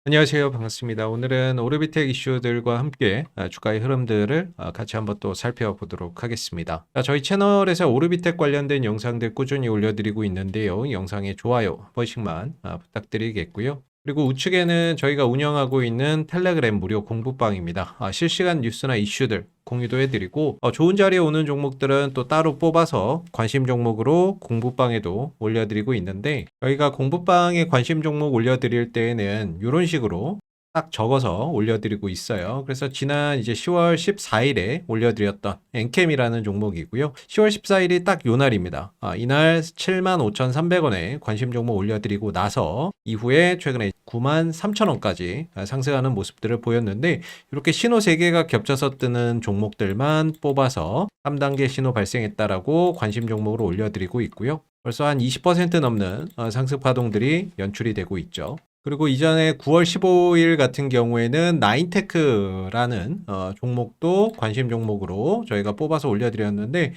안녕하세요. 반갑습니다. 오늘은 오르비텍 이슈들과 함께 주가의 흐름들을 같이 한번 또 살펴보도록 하겠습니다. 저희 채널에서 오르비텍 관련된 영상들 꾸준히 올려드리고 있는데요. 영상에 좋아요 한 번씩만 부탁드리겠고요. 그리고 우측에는 저희가 운영하고 있는 텔레그램 무료 공부방입니다. 실시간 뉴스나 이슈들 공유도 해드리고 좋은 자리에 오는 종목들은 또 따로 뽑아서 관심 종목으로 공부방에도 올려드리고 있는데, 저희가 공부방에 관심 종목 올려드릴 때에는 이런 식으로 딱 적어서 올려드리고 있어요. 그래서 지난 이제 10월 14일에 올려드렸던 엔캠이라는 종목이고요. 10월 14일이 딱 요 날입니다. 이날 75,300원에 관심 종목 올려드리고 나서 이후에 최근에 93,000원까지 상승하는 모습들을 보였는데, 이렇게 신호 3개가 겹쳐서 뜨는 종목들만 뽑아서 3단계 신호 발생했다라고 관심 종목으로 올려드리고 있고요. 벌써 한 20% 넘는 상승 파동들이 연출이 되고 있죠. 그리고 이전에 9월 15일 같은 경우에는 나인테크라는 종목도 관심 종목으로 저희가 뽑아서 올려드렸는데,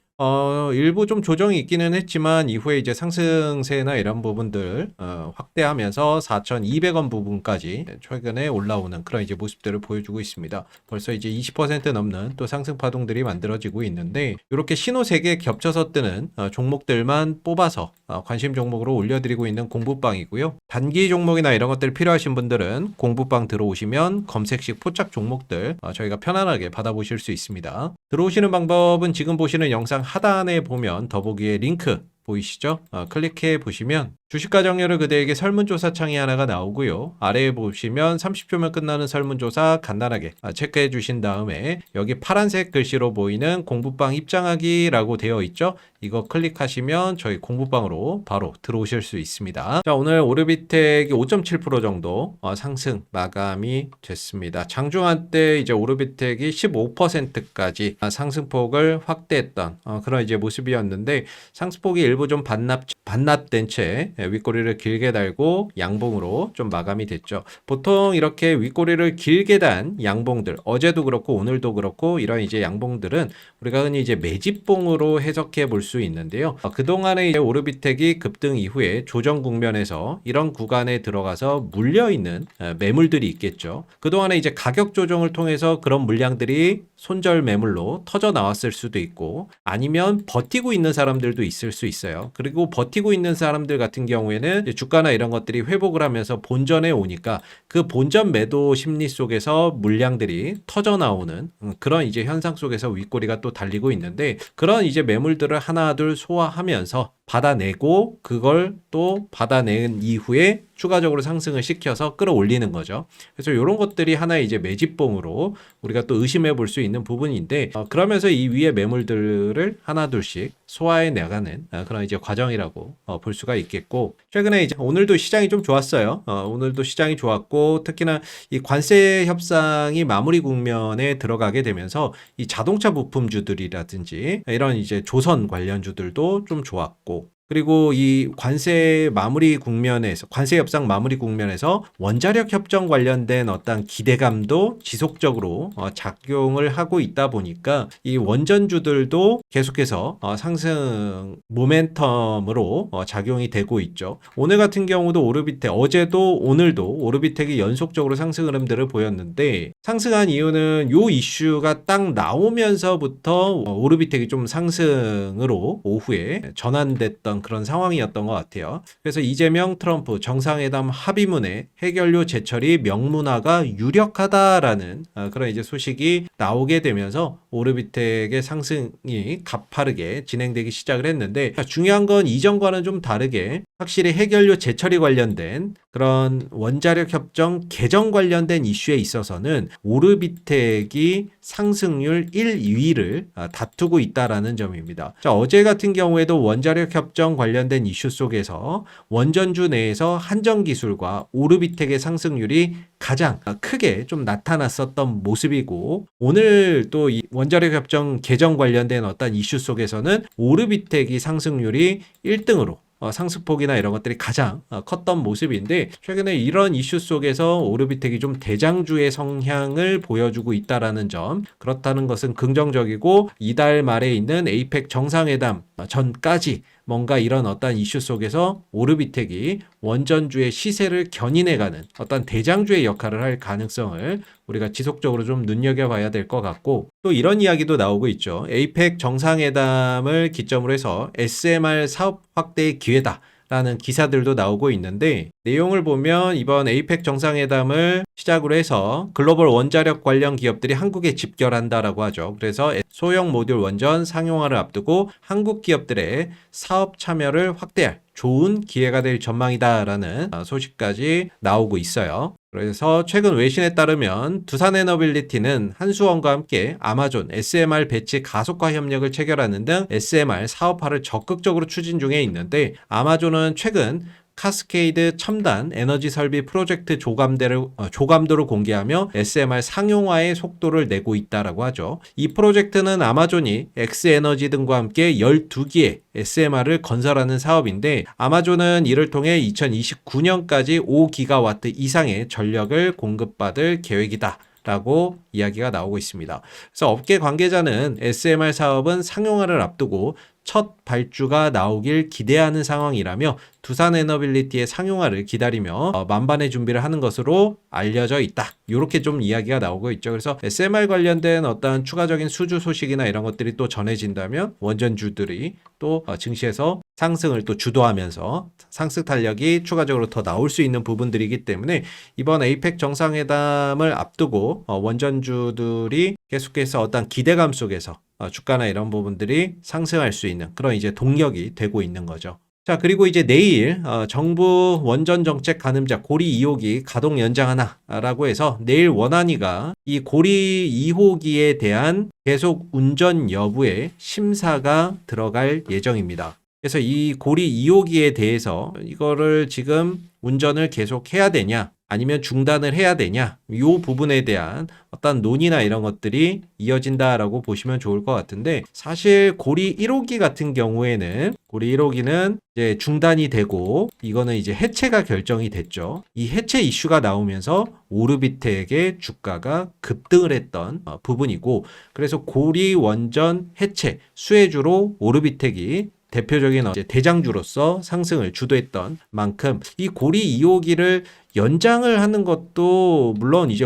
일부 좀 조정이 있기는 했지만 이후에 이제 상승세나 이런 부분들 확대하면서 4,200원 부분까지 최근에 올라오는 그런 이제 모습들을 보여주고 있습니다. 벌써 이제 20% 넘는 또 상승 파동들이 만들어지고 있는데, 이렇게 신호 3개 겹쳐서 뜨는 종목들만 뽑아서 관심 종목으로 올려드리고 있는 공부방이고요. 단기 종목이나 이런 것들 필요하신 분들은 공부방 들어오시면 검색식 포착 종목들 저희가 편안하게 받아보실 수 있습니다. 들어오시는 방법은 지금 보시는 영상 하단에 보면 더보기에 링크 보이시죠? 클릭해 보시면 주식가 정렬을 그대에게 설문조사 창이 하나가 나오고요. 아래에 보시면 30초면 끝나는 설문조사 간단하게 체크해 주신 다음에 여기 파란색 글씨로 보이는 공부방 입장하기라고 되어 있죠? 이거 클릭하시면 저희 공부방으로 바로 들어오실 수 있습니다. 자, 오늘 오르비텍이 5.7% 정도 상승 마감이 됐습니다. 장중한 때 이제 오르비텍이 15%까지 상승폭을 확대했던 그런 이제 모습이었는데, 상승폭이 일부 좀 반납된 채 윗꼬리를 길게 달고 양봉으로 좀 마감이 됐죠. 보통 이렇게 윗꼬리를 길게 단 양봉들, 어제도 그렇고 오늘도 그렇고 이런 이제 양봉들은 우리가 흔히 이제 매집봉으로 해석해 볼 수 있는데요. 그동안에 이제 오르비텍이 급등 이후에 조정 국면에서 이런 구간에 들어가서 물려 있는 매물들이 있겠죠. 그동안에 이제 가격 조정을 통해서 그런 물량들이 손절 매물로 터져 나왔을 수도 있고, 아니면 버티고 있는 사람들도 있을 수 있어요. 그리고 버티고 있는 사람들 같은 경우에는 주가나 이런 것들이 회복을 하면서 본전에 오니까 그 본전 매도 심리 속에서 물량들이 터져 나오는 그런 이제 현상 속에서 윗꼬리가 또 달리고 있는데, 그런 이제 매물들을 하나둘 소화하면서 받아내고 그걸 또 받아낸 이후에 추가적으로 상승을 시켜서 끌어올리는 거죠. 그래서 이런 것들이 하나의 이제 매집봉으로 우리가 또 의심해 볼 수 있는 부분인데, 그러면서 이 위에 매물들을 하나둘씩 소화해 나가는 그런 이제 과정이라고 볼 수가 있겠고, 최근에 이제 오늘도 시장이 좀 좋았어요. 오늘도 시장이 좋았고, 특히나 이 관세 협상이 마무리 국면에 들어가게 되면서 이 자동차 부품주들이라든지 이런 이제 조선 관련주들도 좀 좋았고, 그리고 이 관세 협상 마무리 국면에서 원자력 협정 관련된 어떤 기대감도 지속적으로 작용을 하고 있다 보니까 이 원전주들도 계속해서 상승 모멘텀으로 작용이 되고 있죠. 오늘 같은 경우도 어제도 오늘도 오르비텍이 연속적으로 상승 흐름들을 보였는데, 상승한 이유는 요 이슈가 딱 나오면서부터 오르비텍이 좀 상승으로 오후에 전환됐던 그런 상황이었던 것 같아요. 그래서 이재명 트럼프 정상회담 합의문의 해결료 재처리 명문화가 유력하다라는 그런 이제 소식이 나오게 되면서 오르비텍의 상승이 가파르게 진행되기 시작을 했는데, 중요한 건 이전과는 좀 다르게 확실히 해결료 재처리 관련된 그런 원자력 협정 개정 관련된 이슈에 있어서는 오르비텍이 상승률 1, 2위를 다투고 있다라는 점입니다. 자, 어제 같은 경우에도 원자력 협정 관련된 이슈 속에서 원전주 내에서 한전기술과 오르비텍의 상승률이 가장 크게 좀 나타났었던 모습이고, 오늘 또 이 원자력 협정 개정 관련된 어떤 이슈 속에서는 오르비텍이 상승률이 1등으로 상승폭이나 이런 것들이 가장 컸던 모습인데, 최근에 이런 이슈 속에서 오르비텍이 좀 대장주의 성향을 보여주고 있다라는 점, 그렇다는 것은 긍정적이고 이달 말에 있는 에이펙 정상회담 전까지 뭔가 이런 어떤 이슈 속에서 오르비텍이 원전주의 시세를 견인해가는 어떤 대장주의 역할을 할 가능성을 우리가 지속적으로 좀 눈여겨봐야 될 것 같고, 또 이런 이야기도 나오고 있죠. 에이펙 정상회담을 기점으로 해서 SMR 사업 확대의 기회다 라는 기사들도 나오고 있는데, 내용을 보면 이번 에이펙 정상회담을 시작으로 해서 글로벌 원자력 관련 기업들이 한국에 집결한다라고 하죠. 그래서 소형 모듈 원전 상용화를 앞두고 한국 기업들의 사업 참여를 확대할 좋은 기회가 될 전망이다라는 소식까지 나오고 있어요. 그래서 최근 외신에 따르면 두산에너빌리티는 한수원과 함께 아마존 SMR 배치 가속화 협력을 체결하는 등 SMR 사업화를 적극적으로 추진 중에 있는데, 아마존은 최근 카스케이드 첨단 에너지 설비 프로젝트 조감도를 공개하며 SMR 상용화의 속도를 내고 있다라고 하죠. 이 프로젝트는 아마존이 엑스에너지 등과 함께 12기의 SMR을 건설하는 사업인데, 아마존은 이를 통해 2029년까지 5기가와트 이상의 전력을 공급받을 계획이다 라고 이야기가 나오고 있습니다. 그래서 업계 관계자는 SMR 사업은 상용화를 앞두고 첫 발주가 나오길 기대하는 상황이라며 두산에너빌리티의 상용화를 기다리며 만반의 준비를 하는 것으로 알려져 있다. 이렇게 좀 이야기가 나오고 있죠. 그래서 SMR 관련된 어떤 추가적인 수주 소식이나 이런 것들이 또 전해진다면 원전주들이 또 증시에서 상승을 또 주도하면서 상승 탄력이 추가적으로 더 나올 수 있는 부분들이기 때문에, 이번 에이펙 정상회담을 앞두고 원전주들이 계속해서 어떤 기대감 속에서 주가나 이런 부분들이 상승할 수 있는 그런 이제 동력이 되고 있는 거죠. 자, 그리고 이제 내일 정부 원전 정책 가늠자 고리 2호기 가동 연장하나라고 해서 내일 원안위가 이 고리 2호기에 대한 계속 운전 여부에 심사가 들어갈 예정입니다. 그래서 이 고리 2호기에 대해서 이거를 지금 운전을 계속 해야 되냐 아니면 중단을 해야 되냐, 이 부분에 대한 어떤 논의나 이런 것들이 이어진다라고 보시면 좋을 것 같은데, 사실 고리 1호기 같은 경우에는 고리 1호기는 이제 중단이 되고 이거는 이제 해체가 결정이 됐죠. 이 해체 이슈가 나오면서 오르비텍의 주가가 급등을 했던 부분이고, 그래서 고리 원전 해체 수혜주로 오르비텍이 대표적인 대장주로서 상승을 주도했던 만큼, 이 고리 2호기를 연장을 하는 것도 물론 이제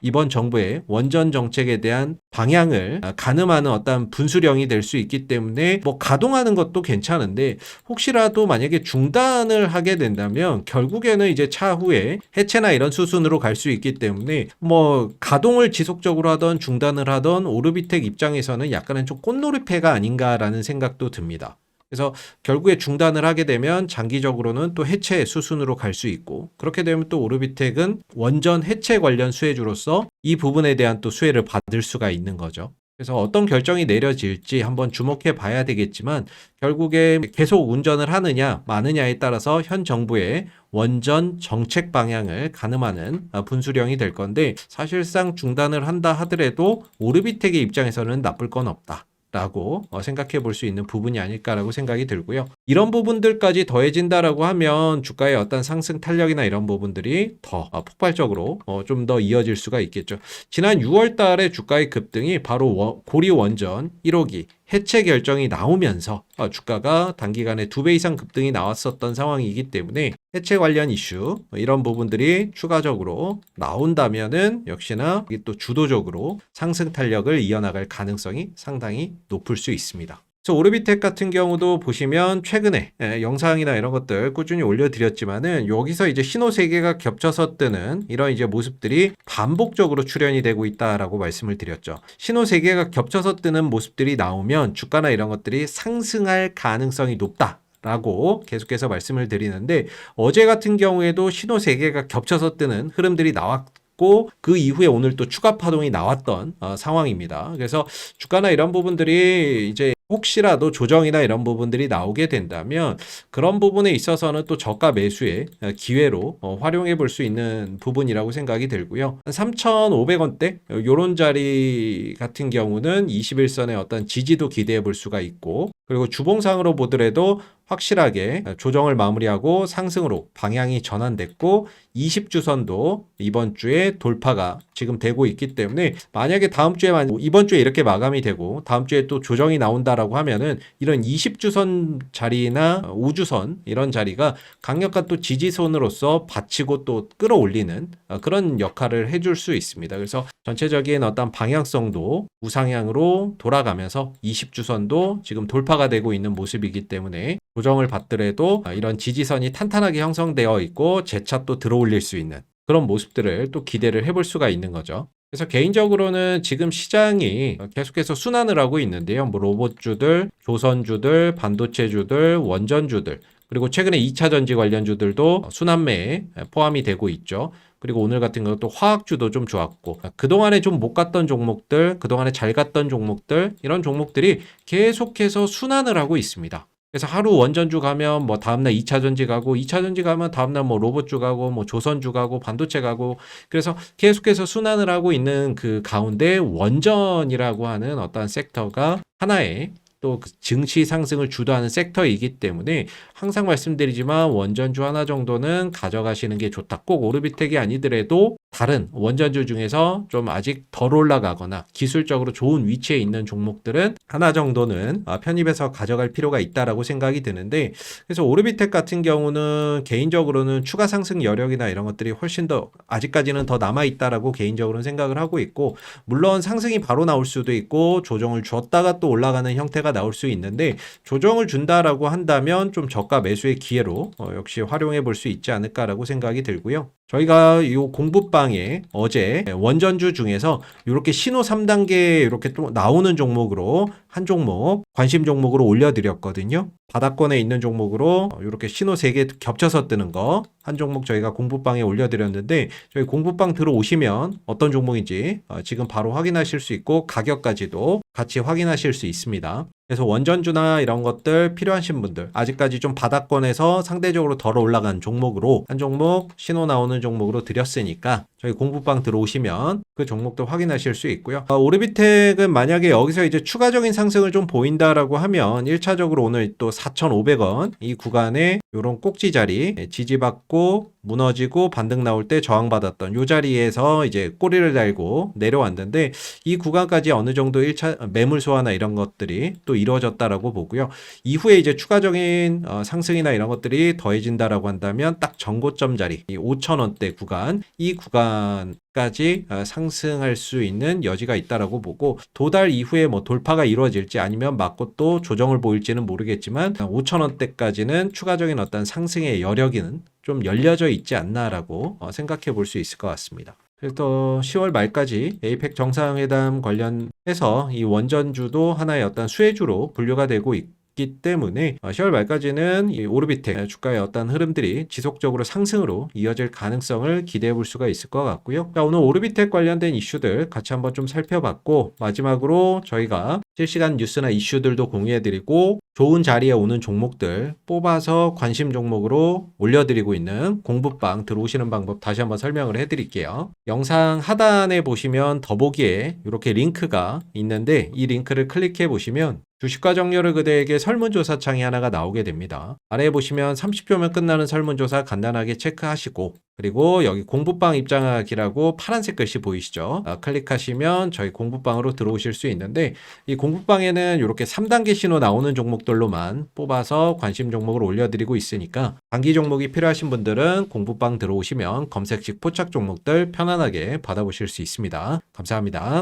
이번 정부의 원전 정책에 대한 방향을 가늠하는 어떤 분수령이 될 수 있기 때문에 뭐 가동하는 것도 괜찮은데, 혹시라도 만약에 중단을 하게 된다면 결국에는 이제 차후에 해체나 이런 수순으로 갈 수 있기 때문에, 뭐 가동을 지속적으로 하던 중단을 하던 오르비텍 입장에서는 약간은 좀 꽃놀이패가 아닌가라는 생각도 듭니다. 그래서 결국에 중단을 하게 되면 장기적으로는 또 해체 수순으로 갈 수 있고, 그렇게 되면 또 오르비텍은 원전 해체 관련 수혜주로서 이 부분에 대한 또 수혜를 받을 수가 있는 거죠. 그래서 어떤 결정이 내려질지 한번 주목해 봐야 되겠지만, 결국에 계속 운전을 하느냐 마느냐에 따라서 현 정부의 원전 정책 방향을 가늠하는 분수령이 될 건데, 사실상 중단을 한다 하더라도 오르비텍의 입장에서는 나쁠 건 없다 라고 생각해 볼 수 있는 부분이 아닐까라고 생각이 들고요. 이런 부분들까지 더해진다라고 하면 주가의 어떤 상승 탄력이나 이런 부분들이 더 폭발적으로 좀 더 이어질 수가 있겠죠. 지난 6월 달에 주가의 급등이 바로 고리 원전 1호기 해체 결정이 나오면서 주가가 단기간에 2배 이상 급등이 나왔었던 상황이기 때문에, 해체 관련 이슈 이런 부분들이 추가적으로 나온다면은 역시나 이게 또 주도적으로 상승 탄력을 이어나갈 가능성이 상당히 높을 수 있습니다. 그래서 오르비텍 같은 경우도 보시면 최근에 영상이나 이런 것들 꾸준히 올려드렸지만은, 여기서 이제 신호 3개가 겹쳐서 뜨는 이런 이제 모습들이 반복적으로 출현이 되고 있다라고 말씀을 드렸죠. 신호 3개가 겹쳐서 뜨는 모습들이 나오면 주가나 이런 것들이 상승할 가능성이 높다 라고 계속해서 말씀을 드리는데, 어제 같은 경우에도 신호 3개가 겹쳐서 뜨는 흐름들이 나왔고, 그 이후에 오늘 또 추가 파동이 나왔던 상황입니다. 그래서 주가나 이런 부분들이 이제 혹시라도 조정이나 이런 부분들이 나오게 된다면, 그런 부분에 있어서는 또 저가 매수의 기회로 활용해 볼 수 있는 부분이라고 생각이 들고요. 3,500원대 요런 자리 같은 경우는 21선의 어떤 지지도 기대해 볼 수가 있고, 그리고 주봉상으로 보더라도 확실하게 조정을 마무리하고 상승으로 방향이 전환됐고 20주선도 이번 주에 돌파가 지금 되고 있기 때문에 만약에 다음 주에 이번 주에 이렇게 마감이 되고 다음 주에 또 조정이 나온다라고 하면은 이런 20주선 자리나 5주선 이런 자리가 강력한 또 지지선으로서 받치고 또 끌어올리는 그런 역할을 해줄 수 있습니다. 그래서 전체적인 어떤 방향성도 우상향으로 돌아가면서 20주선도 지금 돌파가 되고 있는 모습이기 때문에 조정을 받더라도 이런 지지선이 탄탄하게 형성되어 있고 재차 또 들어올릴 수 있는 그런 모습들을 또 기대를 해볼 수가 있는 거죠. 그래서 개인적으로는 지금 시장이 계속해서 순환을 하고 있는데요. 뭐 로봇주들, 조선주들, 반도체주들, 원전주들, 그리고 최근에 2차 전지 관련주들도 순환매에 포함이 되고 있죠. 그리고 오늘 같은 경우 또 화학주도 좀 좋았고 그동안에 좀 못 갔던 종목들, 그동안에 잘 갔던 종목들 이런 종목들이 계속해서 순환을 하고 있습니다. 그래서 하루 원전주 가면 뭐 다음날 2차 전지 가고 2차 전지 가면 다음날 뭐 로봇주 가고 뭐 조선주 가고 반도체 가고 그래서 계속해서 순환을 하고 있는 그 가운데 원전이라고 하는 어떤 섹터가 하나의 또 그 증시 상승을 주도하는 섹터이기 때문에 항상 말씀드리지만 원전주 하나 정도는 가져가시는 게 좋다. 꼭 오르비텍이 아니더라도 다른 원전주 중에서 좀 아직 덜 올라가거나 기술적으로 좋은 위치에 있는 종목들은 하나 정도는 편입해서 가져갈 필요가 있다라고 생각이 드는데 그래서 오르비텍 같은 경우는 개인적으로는 추가 상승 여력이나 이런 것들이 훨씬 더 아직까지는 더 남아있다라고 개인적으로는 생각을 하고 있고 물론 상승이 바로 나올 수도 있고 조정을 주었다가 또 올라가는 형태가 나올 수 있는데 조정을 준다라고 한다면 좀 저가 매수의 기회로 역시 활용해 볼 수 있지 않을까라고 생각이 들고요. 저희가 이 공부방에 어제 원전주 중에서 이렇게 신호 3단계 이렇게 또 나오는 종목으로 한 종목 관심 종목으로 올려드렸거든요. 바닥권에 있는 종목으로 이렇게 신호 3개 겹쳐서 뜨는 거 한 종목 저희가 공부방에 올려드렸는데 저희 공부방 들어오시면 어떤 종목인지 지금 바로 확인하실 수 있고 가격까지도 같이 확인하실 수 있습니다. 그래서 원전주나 이런 것들 필요하신 분들 아직까지 좀 바닥권에서 상대적으로 덜 올라간 종목으로 한 종목 신호 나오는 종목으로 드렸으니까 저희 공부방 들어오시면 그 종목도 확인하실 수 있고요. 오르비텍은 만약에 여기서 이제 추가적인 상승을 좀 보인다라고 하면 1차적으로 오늘 또 4,500원 이 구간에 이런 꼭지 자리 지지받고 무너지고 반등 나올 때 저항받았던 이 자리에서 이제 꼬리를 달고 내려왔는데 이 구간까지 어느 정도 1차 매물 소화나 이런 것들이 또 이루어졌다라고 보고요. 이후에 이제 추가적인 상승이나 이런 것들이 더해진다라고 한다면 딱 전고점 자리 이 5,000원대 구간 이 구간까지 상승할 수 있는 여지가 있다라고 보고 도달 이후에 뭐 돌파가 이루어질지 아니면 맞고 또 조정을 보일지는 모르겠지만 5,000원대까지는 추가적인 어떤 상승의 여력은 좀 열려져 있지 않나라고 생각해 볼 수 있을 것 같습니다. 그래서 10월 말까지 에이펙 정상회담 관련해서 이 원전주도 하나의 어떤 수혜주로 분류가 되고 있기 때문에 10월 말까지는 이 오르비텍 주가의 어떤 흐름들이 지속적으로 상승으로 이어질 가능성을 기대해 볼 수가 있을 것 같고요. 자, 오늘 오르비텍 관련된 이슈들 같이 한번 좀 살펴봤고 마지막으로 저희가 실시간 뉴스나 이슈들도 공유해드리고 좋은 자리에 오는 종목들 뽑아서 관심 종목으로 올려드리고 있는 공부방 들어오시는 방법 다시 한번 설명을 해드릴게요. 영상 하단에 보시면 더보기에 이렇게 링크가 있는데 이 링크를 클릭해 보시면 주식과 정렬을 그대에게 설문조사 창이 하나가 나오게 됩니다. 아래에 보시면 30초면 끝나는 설문조사 간단하게 체크하시고 그리고 여기 공부방 입장하기라고 파란색 글씨 보이시죠? 클릭하시면 저희 공부방으로 들어오실 수 있는데 이 공부방에는 이렇게 3단계 신호 나오는 종목들로만 뽑아서 관심 종목을 올려드리고 있으니까 단기 종목이 필요하신 분들은 공부방 들어오시면 검색식 포착 종목들 편안하게 받아보실 수 있습니다. 감사합니다.